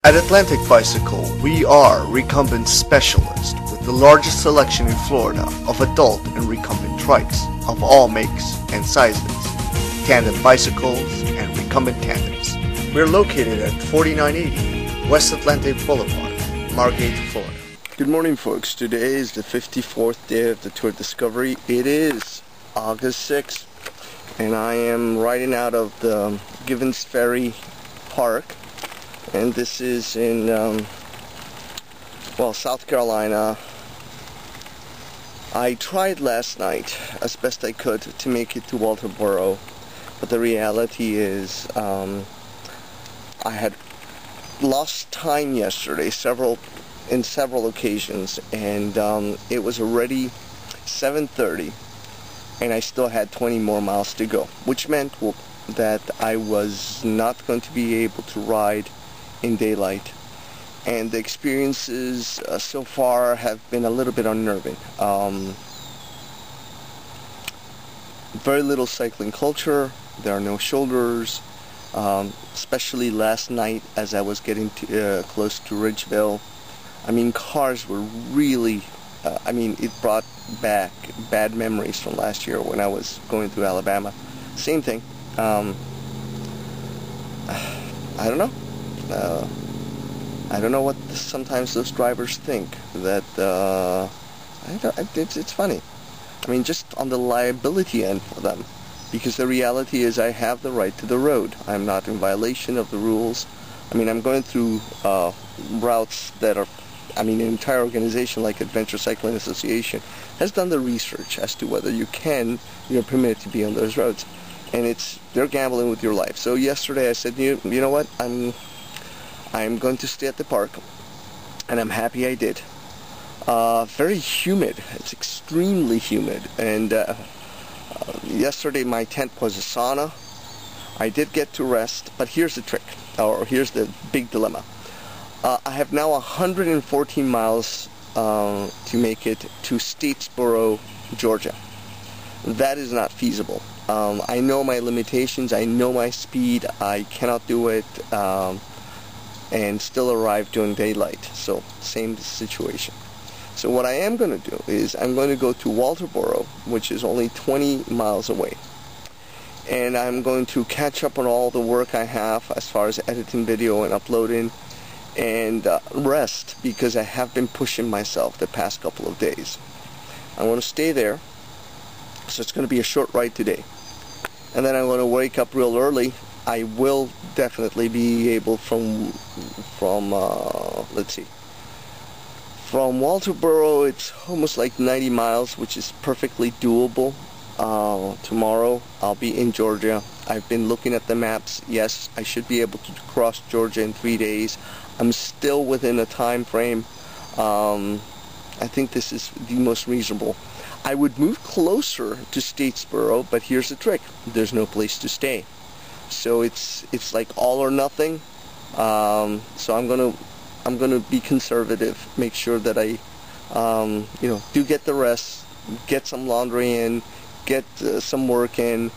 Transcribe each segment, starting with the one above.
At Atlantic Bicycle, we are recumbent specialists with the largest selection in Florida of adult and recumbent trikes of all makes and sizes, tandem bicycles, and recumbent tandems. We're located at 4980 West Atlantic Boulevard, Margate, Florida. Good morning, folks. Today is the 54th day of the Tour Discovery. It is August 6th, and I am riding out of the Givens Ferry Park. And this is in, South Carolina. I tried last night as best I could to make it to Walterboro, but the reality is I had lost time yesterday in several occasions, and it was already 7:30, and I still had 20 more miles to go, which meant that I was not going to be able to ride in daylight, and the experiences so far have been a little bit unnerving. Very little cycling culture. There are no shoulders, especially last night as I was getting close to Ridgeville. I mean, cars were really, it brought back bad memories from last year when I was going through Alabama. Same thing. I don't know. I don't know what sometimes those drivers think. That it's funny. I mean, just on the liability end for them, because the reality is I have the right to the road. I'm not in violation of the rules. I mean, I'm going through routes that are, an entire organization like Adventure Cycling Association has done the research as to whether you're permitted to be on those roads, and they're gambling with your life. So yesterday I said, you know what, I'm going to stay at the park, and I'm happy I did. Very humid. It's extremely humid, and yesterday my tent was a sauna. I did get to rest, but here's the trick, or here's the big dilemma. I have now 114 miles to make it to Statesboro, Georgia. That is not feasible. I know my limitations. I know my speed. I cannot do it and still arrive during daylight. So same situation. So what I am going to do is I'm going to go to Walterboro, which is only 20 miles away. And I'm going to catch up on all the work I have as far as editing video and uploading, and rest, because I have been pushing myself the past couple of days. I want to stay there, so it's going to be a short ride today. And then I'm going to wake up real early. I will definitely be able from Walterboro, it's almost like 90 miles, which is perfectly doable. Tomorrow I'll be in Georgia. I've been looking at the maps. Yes, I should be able to cross Georgia in 3 days. I'm still within a time frame. I think this is the most reasonable. I would move closer to Statesboro, but here's the trick. There's no place to stay. So it's like all or nothing. So I'm gonna be conservative. Make sure that I do get the rest, get some laundry in, get some work in,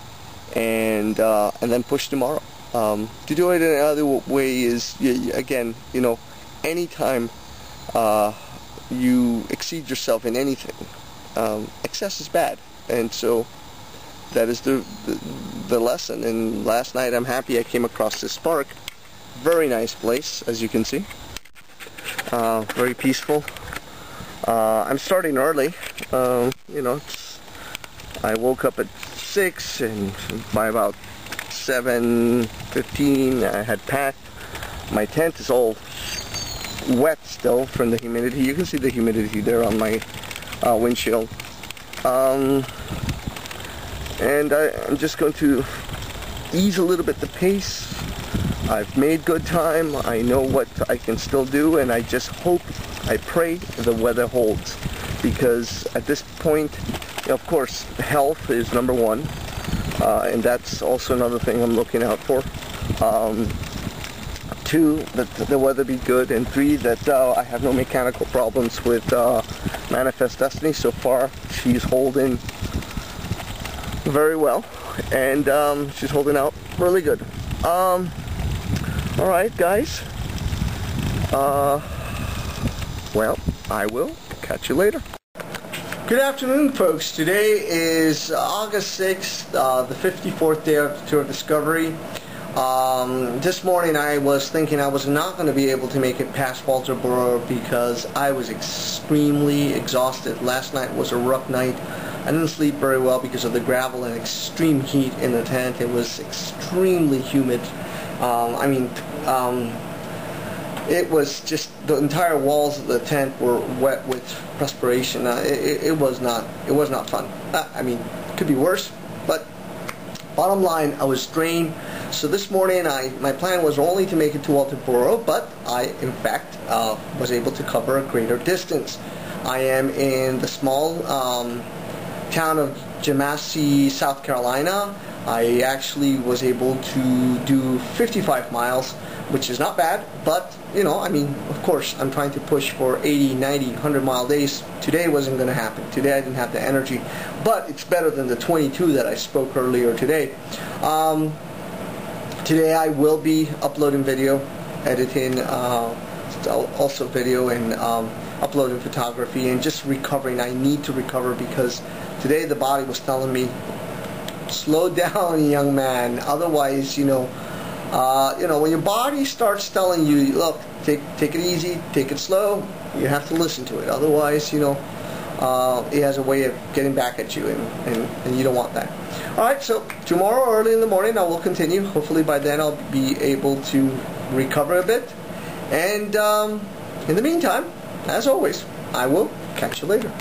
and then push tomorrow. To do it in another way is, again, anytime you exceed yourself in anything, excess is bad, and so that is the lesson. And last night I'm happy I came across this park. Very nice place, as you can see. Very peaceful. I'm starting early. I woke up at 6, and by about 7:15 I had packed. My tent is all wet still from the humidity. You can see the humidity there on my windshield. And I'm just going to ease a little bit the pace. I've made good time. I know what I can still do, and I just hope, I pray the weather holds, because at this point, of course, health is number one, and that's also another thing I'm looking out for. 2, that the weather be good, and 3, that I have no mechanical problems with Manifest Destiny. So far, she's holding very well, and she's holding out really good. Alright, guys, Well, I will catch you later. Good afternoon, folks. Today is August 6th, the 54th day of the Tour of Discovery. This morning I was thinking I was not going to be able to make it past Walterboro because I was extremely exhausted. Last night was a rough night. I didn't sleep very well because of the gravel and extreme heat in the tent. It was extremely humid. It was just the entire walls of the tent were wet with perspiration. It was not fun. It could be worse, but bottom line, I was drained. So this morning, my plan was only to make it to Walterboro, but I, in fact, was able to cover a greater distance. I am in the small town of Jamassi, South Carolina. I actually was able to do 55 miles, which is not bad, but, of course, I'm trying to push for 80, 90, 100-mile days. Today wasn't going to happen. Today I didn't have the energy, but it's better than the 22 that I spoke earlier today. Today I will be uploading video, editing, also video, and uploading photography, and just recovering. I need to recover because today the body was telling me, slow down, young man. Otherwise, when your body starts telling you, look, take it easy, take it slow, you have to listen to it. Otherwise, it has a way of getting back at you, and you don't want that. Alright, so tomorrow early in the morning I will continue. Hopefully by then I'll be able to recover a bit. And in the meantime, as always, I will catch you later.